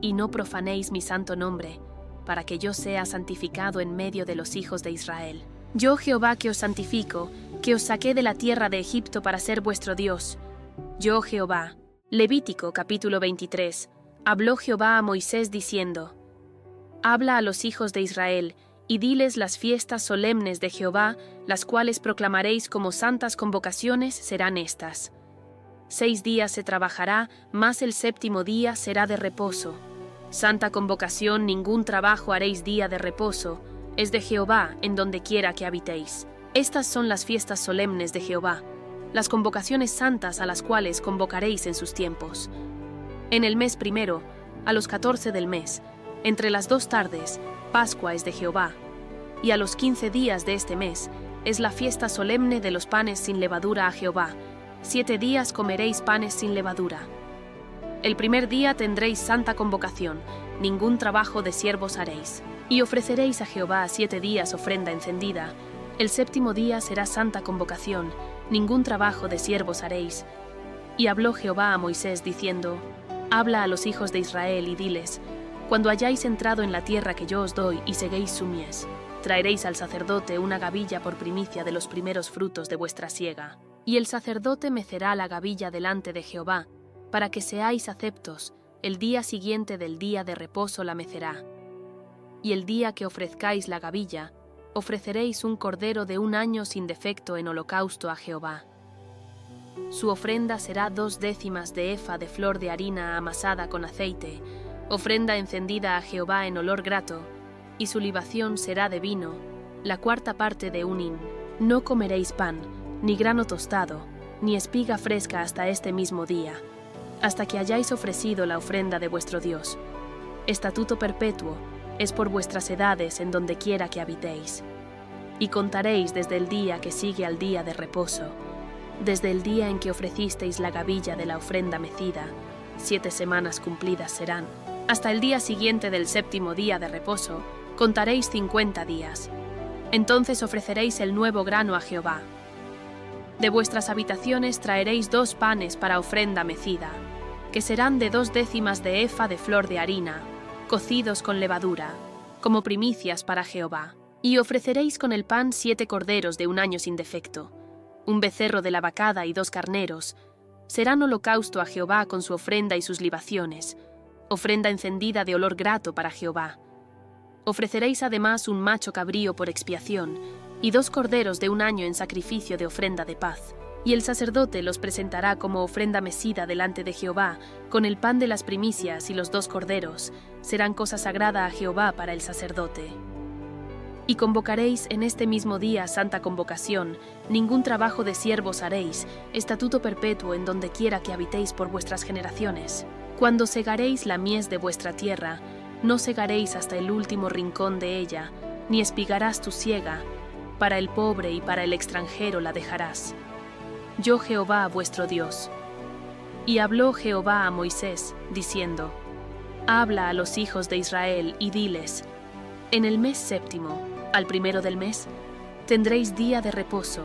Y no profanéis mi santo nombre, para que yo sea santificado en medio de los hijos de Israel. Yo Jehová que os santifico, que os saqué de la tierra de Egipto para ser vuestro Dios. Yo Jehová. Levítico capítulo 23. Habló Jehová a Moisés diciendo: Habla a los hijos de Israel, y diles las fiestas solemnes de Jehová, las cuales proclamaréis como santas convocaciones serán estas. 6 días se trabajará, mas el 7º día será de reposo. Santa convocación, ningún trabajo haréis día de reposo, es de Jehová en donde quiera que habitéis. Estas son las fiestas solemnes de Jehová, las convocaciones santas a las cuales convocaréis en sus tiempos. En el mes primero, a los 14 del mes, entre las 2 tardes, Pascua es de Jehová, y a los 15 días de este mes, es la fiesta solemne de los panes sin levadura a Jehová. 7 días comeréis panes sin levadura. El primer día tendréis santa convocación, ningún trabajo de siervos haréis. Y ofreceréis a Jehová 7 días ofrenda encendida. El 7º día será santa convocación, ningún trabajo de siervos haréis. Y habló Jehová a Moisés diciendo: Habla a los hijos de Israel y diles: Cuando hayáis entrado en la tierra que yo os doy y seguéis su mies, traeréis al sacerdote una gavilla por primicia de los primeros frutos de vuestra siega. Y el sacerdote mecerá la gavilla delante de Jehová, para que seáis aceptos. El día siguiente del día de reposo la mecerá. Y el día que ofrezcáis la gavilla, ofreceréis un cordero de 1 año sin defecto en holocausto a Jehová. Su ofrenda será 2/10 de efa de flor de harina amasada con aceite, ofrenda encendida a Jehová en olor grato, y su libación será de vino, la 4ª parte de 1 hin. No comeréis pan, ni grano tostado, ni espiga fresca hasta este mismo día, hasta que hayáis ofrecido la ofrenda de vuestro Dios. Estatuto perpetuo es por vuestras edades en donde quiera que habitéis. Y contaréis desde el día que sigue al día de reposo, desde el día en que ofrecisteis la gavilla de la ofrenda mecida, 7 semanas cumplidas serán. Hasta el día siguiente del 7º día de reposo, contaréis 50 días. Entonces ofreceréis el nuevo grano a Jehová. De vuestras habitaciones traeréis 2 panes para ofrenda mecida, que serán de 2/10 de efa de flor de harina, cocidos con levadura, como primicias para Jehová. Y ofreceréis con el pan 7 corderos de 1 año sin defecto, un becerro de la vacada y 2 carneros. Serán holocausto a Jehová con su ofrenda y sus libaciones, ofrenda encendida de olor grato para Jehová. Ofreceréis además un macho cabrío por expiación, y 2 corderos de 1 año en sacrificio de ofrenda de paz. Y el sacerdote los presentará como ofrenda mecida delante de Jehová, con el pan de las primicias y los 2 corderos. Serán cosa sagrada a Jehová para el sacerdote. Y convocaréis en este mismo día santa convocación, ningún trabajo de siervos haréis, estatuto perpetuo en donde quiera que habitéis por vuestras generaciones. Cuando segaréis la mies de vuestra tierra, no segaréis hasta el último rincón de ella, ni espigarás tu siega, para el pobre y para el extranjero la dejarás. Yo Jehová vuestro Dios. Y habló Jehová a Moisés, diciendo: Habla a los hijos de Israel y diles: En el mes 7º, al 1º del mes, tendréis día de reposo,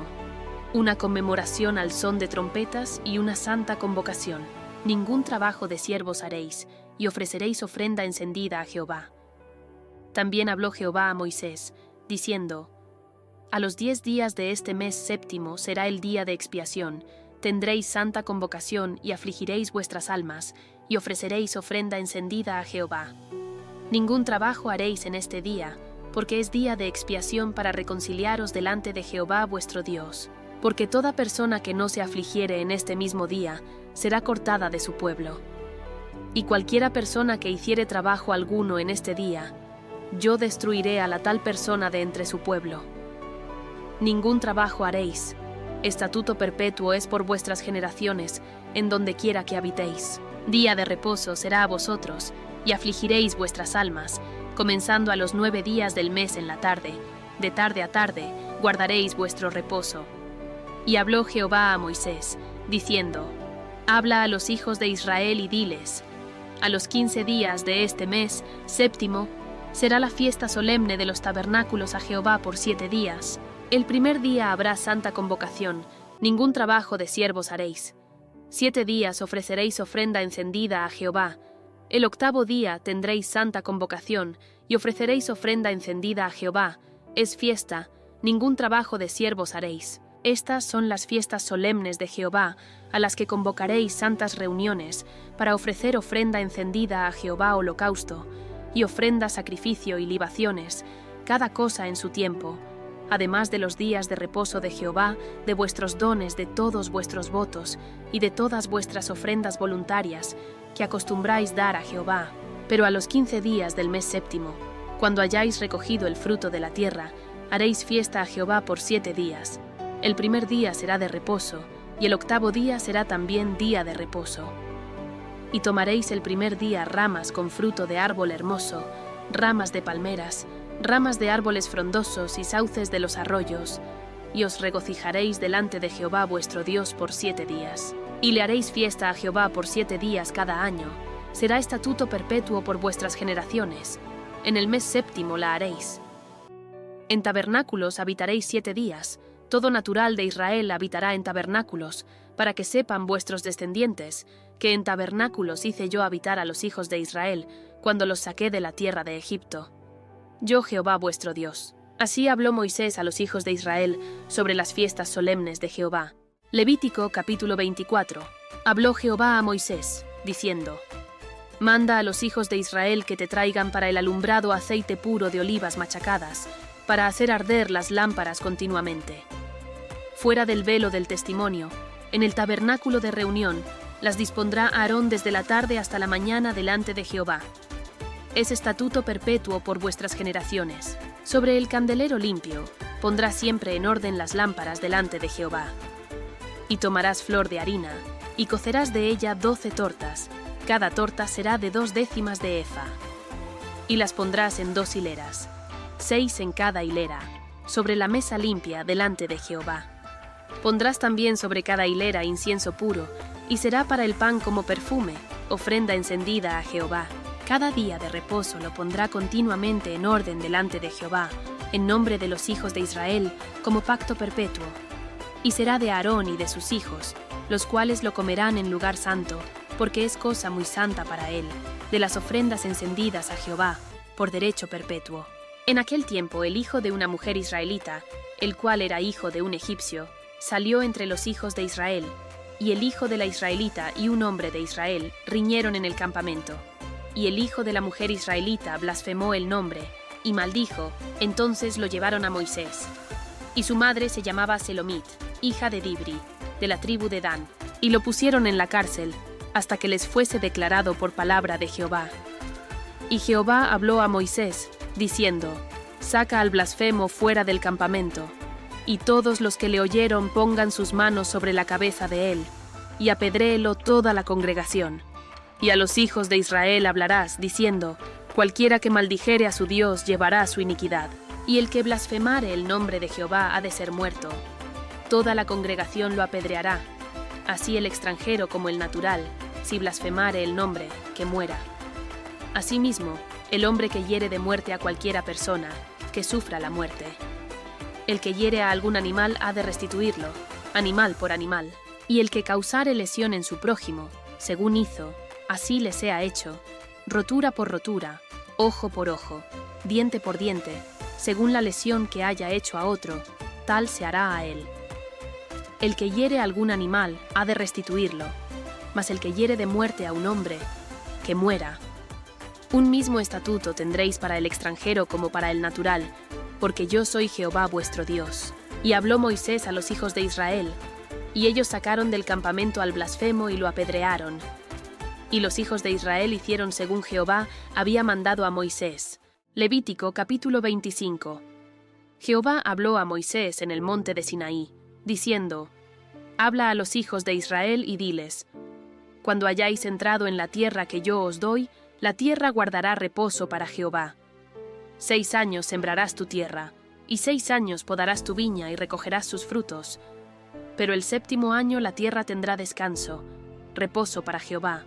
una conmemoración al son de trompetas y una santa convocación. Ningún trabajo de siervos haréis, y ofreceréis ofrenda encendida a Jehová. También habló Jehová a Moisés, diciendo: A los 10 días de este mes 7º será el día de expiación, tendréis santa convocación y afligiréis vuestras almas, y ofreceréis ofrenda encendida a Jehová. Ningún trabajo haréis en este día, porque es día de expiación para reconciliaros delante de Jehová vuestro Dios. Porque toda persona que no se afligiere en este mismo día, será cortada de su pueblo. Y cualquiera persona que hiciere trabajo alguno en este día, yo destruiré a la tal persona de entre su pueblo. Ningún trabajo haréis, estatuto perpetuo es por vuestras generaciones, en donde quiera que habitéis. Día de reposo será a vosotros, y afligiréis vuestras almas, comenzando a los 9 días del mes en la tarde, de tarde a tarde, guardaréis vuestro reposo. Y habló Jehová a Moisés, diciendo: Habla a los hijos de Israel y diles: A los 15 días de este mes 7º, será la fiesta solemne de los tabernáculos a Jehová por 7 días. El primer día habrá santa convocación, ningún trabajo de siervos haréis. 7 días ofreceréis ofrenda encendida a Jehová. El 8º día tendréis santa convocación, y ofreceréis ofrenda encendida a Jehová. Es fiesta, ningún trabajo de siervos haréis. Estas son las fiestas solemnes de Jehová, a las que convocaréis santas reuniones, para ofrecer ofrenda encendida a Jehová holocausto, y ofrenda, sacrificio y libaciones, cada cosa en su tiempo, además de los días de reposo de Jehová, de vuestros dones, de todos vuestros votos, y de todas vuestras ofrendas voluntarias, que acostumbráis dar a Jehová. Pero a los 15 días del mes 7º, cuando hayáis recogido el fruto de la tierra, haréis fiesta a Jehová por 7 días. El primer día será de reposo, y el 8º día será también día de reposo. Y tomaréis el primer día ramas con fruto de árbol hermoso, ramas de palmeras, ramas de árboles frondosos y sauces de los arroyos, y os regocijaréis delante de Jehová vuestro Dios por 7 días. Y le haréis fiesta a Jehová por 7 días cada año. Será estatuto perpetuo por vuestras generaciones. En el mes séptimo la haréis. En tabernáculos habitaréis 7 días. Todo natural de Israel habitará en tabernáculos, para que sepan vuestros descendientes, que en tabernáculos hice yo habitar a los hijos de Israel, cuando los saqué de la tierra de Egipto. Yo Jehová vuestro Dios. Así habló Moisés a los hijos de Israel sobre las fiestas solemnes de Jehová. Levítico capítulo 24. Habló Jehová a Moisés, diciendo: Manda a los hijos de Israel que te traigan para el alumbrado aceite puro de olivas machacadas, para hacer arder las lámparas continuamente. Fuera del velo del testimonio, en el tabernáculo de reunión, las dispondrá Aarón desde la tarde hasta la mañana delante de Jehová. Es estatuto perpetuo por vuestras generaciones. Sobre el candelero limpio, pondrás siempre en orden las lámparas delante de Jehová. Y tomarás flor de harina, y cocerás de ella 12 tortas, cada torta será de 2 décimas de efa. Y las pondrás en 2 hileras, 6 en cada hilera, sobre la mesa limpia delante de Jehová. Pondrás también sobre cada hilera incienso puro, y será para el pan como perfume, ofrenda encendida a Jehová. Cada día de reposo lo pondrá continuamente en orden delante de Jehová, en nombre de los hijos de Israel, como pacto perpetuo. Y será de Aarón y de sus hijos, los cuales lo comerán en lugar santo, porque es cosa muy santa para él, de las ofrendas encendidas a Jehová, por derecho perpetuo. En aquel tiempo el hijo de una mujer israelita, el cual era hijo de un egipcio, salió entre los hijos de Israel, y el hijo de la israelita y un hombre de Israel riñeron en el campamento. Y el hijo de la mujer israelita blasfemó el nombre, y maldijo, entonces lo llevaron a Moisés. Y su madre se llamaba Selomit, hija de Dibri, de la tribu de Dan, y lo pusieron en la cárcel, hasta que les fuese declarado por palabra de Jehová. Y Jehová habló a Moisés, diciendo: Saca al blasfemo fuera del campamento, y todos los que le oyeron pongan sus manos sobre la cabeza de él, y apedréelo toda la congregación. Y a los hijos de Israel hablarás, diciendo: Cualquiera que maldijere a su Dios llevará su iniquidad, y el que blasfemare el nombre de Jehová ha de ser muerto. Toda la congregación lo apedreará, así el extranjero como el natural, si blasfemare el nombre, que muera. Asimismo, el hombre que hiere de muerte a cualquiera persona, que sufra la muerte. El que hiere a algún animal ha de restituirlo, animal por animal, y el que causare lesión en su prójimo, según hizo, así le sea hecho, rotura por rotura, ojo por ojo, diente por diente, según la lesión que haya hecho a otro, tal se hará a él. El que hiere a algún animal ha de restituirlo, mas el que hiere de muerte a un hombre, que muera. Un mismo estatuto tendréis para el extranjero como para el natural, porque yo soy Jehová vuestro Dios. Y habló Moisés a los hijos de Israel, y ellos sacaron del campamento al blasfemo y lo apedrearon. Y los hijos de Israel hicieron según Jehová había mandado a Moisés. Levítico capítulo 25. Jehová habló a Moisés en el monte de Sinaí, diciendo: Habla a los hijos de Israel y diles: Cuando hayáis entrado en la tierra que yo os doy, la tierra guardará reposo para Jehová. 6 años sembrarás tu tierra, y 6 años podarás tu viña y recogerás sus frutos. Pero el 7º año la tierra tendrá descanso, reposo para Jehová.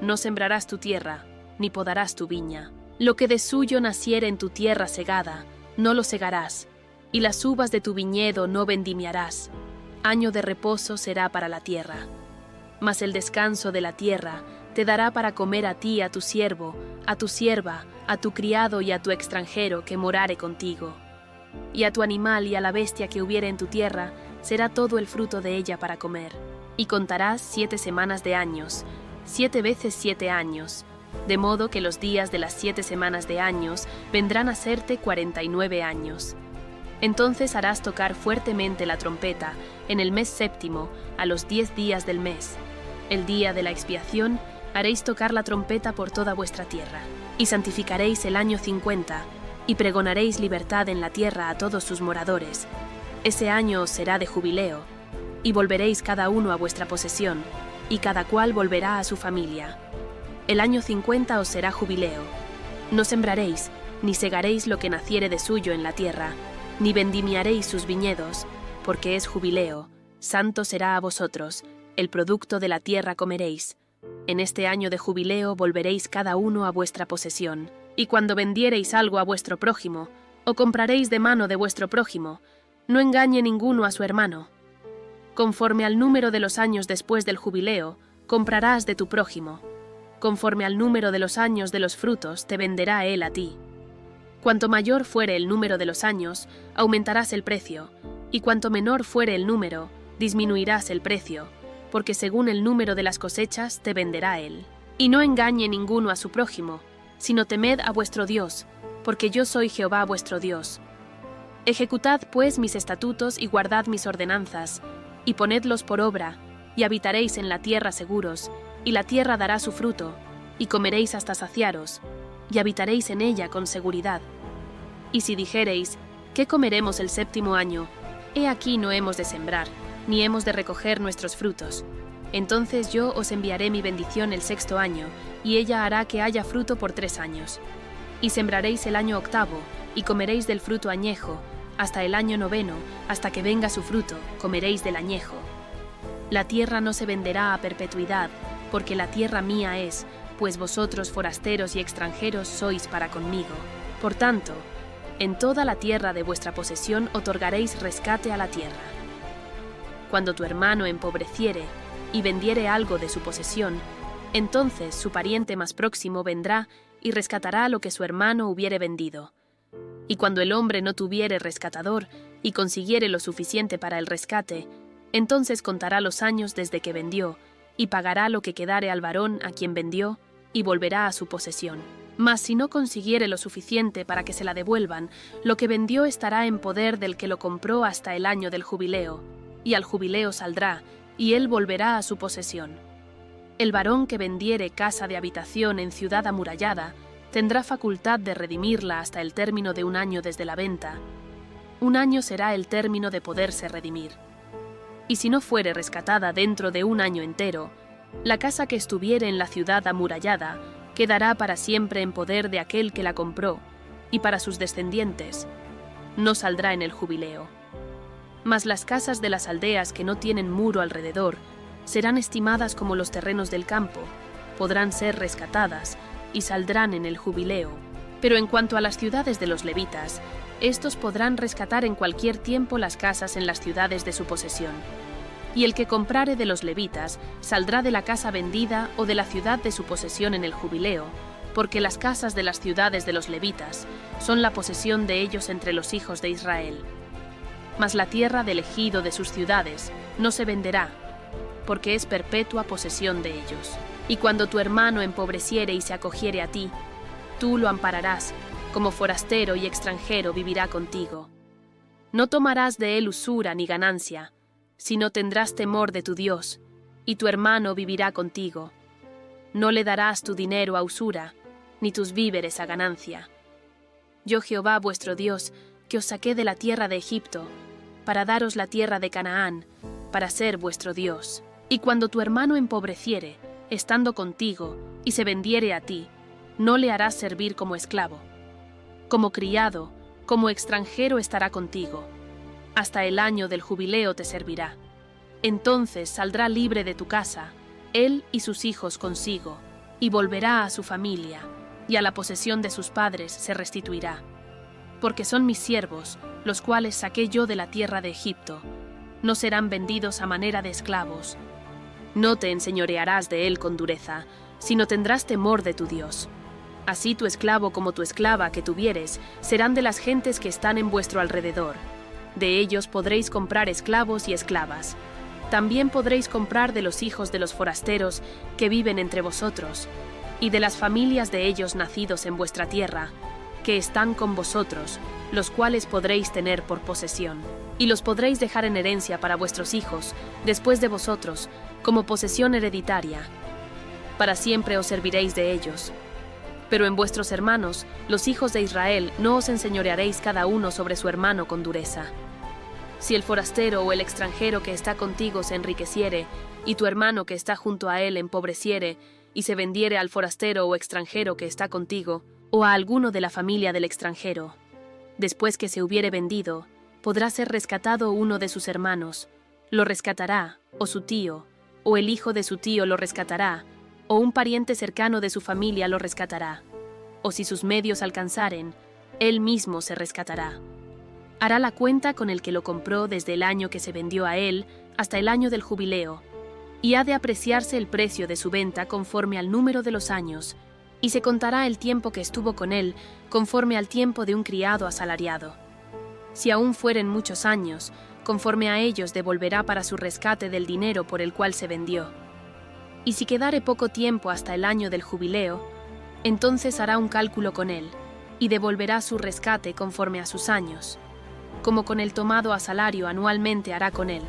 No sembrarás tu tierra, ni podarás tu viña. Lo que de suyo naciere en tu tierra segada, no lo segarás, y las uvas de tu viñedo no vendimiarás. Año de reposo será para la tierra. Mas el descanso de la tierra te dará para comer a ti, a tu siervo, a tu sierva, a tu criado y a tu extranjero que morare contigo. Y a tu animal y a la bestia que hubiere en tu tierra, será todo el fruto de ella para comer. Y contarás 7 semanas de años, 7 veces 7 años, de modo que los días de las 7 semanas de años vendrán a serte 49 años. Entonces harás tocar fuertemente la trompeta en el mes 7º, a los 10 días del mes. El día de la expiación haréis tocar la trompeta por toda vuestra tierra. Y santificaréis el año 50, y pregonaréis libertad en la tierra a todos sus moradores. Ese año os será de jubileo, y volveréis cada uno a vuestra posesión, y cada cual volverá a su familia. El año 50 os será jubileo. No sembraréis, ni segaréis lo que naciere de suyo en la tierra, ni vendimiaréis sus viñedos, porque es jubileo, santo será a vosotros, el producto de la tierra comeréis. En este año de jubileo volveréis cada uno a vuestra posesión, y cuando vendiereis algo a vuestro prójimo, o compraréis de mano de vuestro prójimo, no engañe ninguno a su hermano. Conforme al número de los años después del jubileo, comprarás de tu prójimo. Conforme al número de los años de los frutos, te venderá él a ti. Cuanto mayor fuere el número de los años, aumentarás el precio, y cuanto menor fuere el número, disminuirás el precio, porque según el número de las cosechas te venderá él. Y no engañe ninguno a su prójimo, sino temed a vuestro Dios, porque yo soy Jehová vuestro Dios. Ejecutad pues mis estatutos y guardad mis ordenanzas, y ponedlos por obra, y habitaréis en la tierra seguros, y la tierra dará su fruto, y comeréis hasta saciaros, y habitaréis en ella con seguridad. Y si dijereis, ¿qué comeremos el séptimo año? He aquí no hemos de sembrar, ni hemos de recoger nuestros frutos. Entonces yo os enviaré mi bendición el sexto año, y ella hará que haya fruto por 3 años. Y sembraréis el año octavo, y comeréis del fruto añejo, hasta el año noveno, hasta que venga su fruto, comeréis del añejo. La tierra no se venderá a perpetuidad, porque la tierra mía es, pues vosotros forasteros y extranjeros sois para conmigo. Por tanto, en toda la tierra de vuestra posesión otorgaréis rescate a la tierra. Cuando tu hermano empobreciere y vendiere algo de su posesión, entonces su pariente más próximo vendrá y rescatará lo que su hermano hubiere vendido. Y cuando el hombre no tuviere rescatador y consiguiere lo suficiente para el rescate, entonces contará los años desde que vendió, y pagará lo que quedare al varón a quien vendió, y volverá a su posesión. Mas si no consiguiere lo suficiente para que se la devuelvan, lo que vendió estará en poder del que lo compró hasta el año del jubileo, y al jubileo saldrá, y él volverá a su posesión. El varón que vendiere casa de habitación en ciudad amurallada, tendrá facultad de redimirla hasta el término de 1 año desde la venta. 1 año será el término de poderse redimir. Y si no fuere rescatada dentro de 1 año entero, la casa que estuviere en la ciudad amurallada quedará para siempre en poder de aquel que la compró, y para sus descendientes. No saldrá en el jubileo. Mas las casas de las aldeas que no tienen muro alrededor serán estimadas como los terrenos del campo, podrán ser rescatadas y saldrán en el jubileo. Pero en cuanto a las ciudades de los levitas, estos podrán rescatar en cualquier tiempo las casas en las ciudades de su posesión. Y el que comprare de los levitas saldrá de la casa vendida o de la ciudad de su posesión en el jubileo, porque las casas de las ciudades de los levitas son la posesión de ellos entre los hijos de Israel. Mas la tierra del ejido de sus ciudades no se venderá, porque es perpetua posesión de ellos. Y cuando tu hermano empobreciere y se acogiere a ti, tú lo ampararás, como forastero y extranjero vivirá contigo. No tomarás de él usura ni ganancia, sino tendrás temor de tu Dios, y tu hermano vivirá contigo. No le darás tu dinero a usura, ni tus víveres a ganancia. Yo Jehová vuestro Dios, que os saqué de la tierra de Egipto, para daros la tierra de Canaán, para ser vuestro Dios. Y cuando tu hermano empobreciere, estando contigo, y se vendiere a ti, no le harás servir como esclavo. Como criado, como extranjero estará contigo. Hasta el año del jubileo te servirá. Entonces saldrá libre de tu casa, él y sus hijos consigo, y volverá a su familia, y a la posesión de sus padres se restituirá. Porque son mis siervos, los cuales saqué yo de la tierra de Egipto. No serán vendidos a manera de esclavos. No te enseñorearás de él con dureza, sino tendrás temor de tu Dios. Así tu esclavo como tu esclava que tuvieres serán de las gentes que están en vuestro alrededor. De ellos podréis comprar esclavos y esclavas. También podréis comprar de los hijos de los forasteros que viven entre vosotros, y de las familias de ellos nacidos en vuestra tierra, que están con vosotros, los cuales podréis tener por posesión. Y los podréis dejar en herencia para vuestros hijos, después de vosotros, como posesión hereditaria. Para siempre os serviréis de ellos. Pero en vuestros hermanos, los hijos de Israel, no os enseñorearéis cada uno sobre su hermano con dureza. Si el forastero o el extranjero que está contigo se enriqueciere, y tu hermano que está junto a él empobreciere, y se vendiere al forastero o extranjero que está contigo, o a alguno de la familia del extranjero, después que se hubiere vendido, podrá ser rescatado uno de sus hermanos. Lo rescatará, o su tío, o el hijo de su tío lo rescatará, o un pariente cercano de su familia lo rescatará. O si sus medios alcanzaren, él mismo se rescatará. Hará la cuenta con el que lo compró desde el año que se vendió a él hasta el año del jubileo, y ha de apreciarse el precio de su venta conforme al número de los años, y se contará el tiempo que estuvo con él conforme al tiempo de un criado asalariado. Si aún fueren muchos años, conforme a ellos devolverá para su rescate del dinero por el cual se vendió. Y si quedare poco tiempo hasta el año del jubileo, entonces hará un cálculo con él, y devolverá su rescate conforme a sus años. Como con el tomado a salario anualmente hará con él.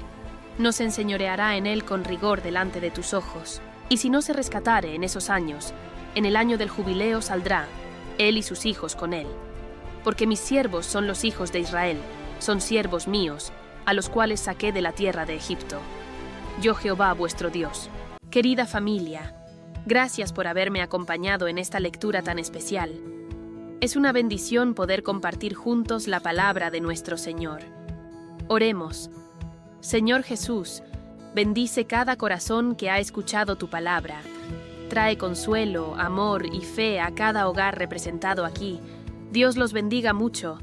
No se enseñoreará en él con rigor delante de tus ojos. Y si no se rescatare en esos años, en el año del jubileo saldrá, él y sus hijos con él. Porque mis siervos son los hijos de Israel, son siervos míos, a los cuales saqué de la tierra de Egipto. Yo Jehová vuestro Dios. Querida familia, gracias por haberme acompañado en esta lectura tan especial. Es una bendición poder compartir juntos la palabra de nuestro Señor. Oremos. Señor Jesús, bendice cada corazón que ha escuchado tu palabra. Trae consuelo, amor y fe a cada hogar representado aquí. Dios los bendiga mucho.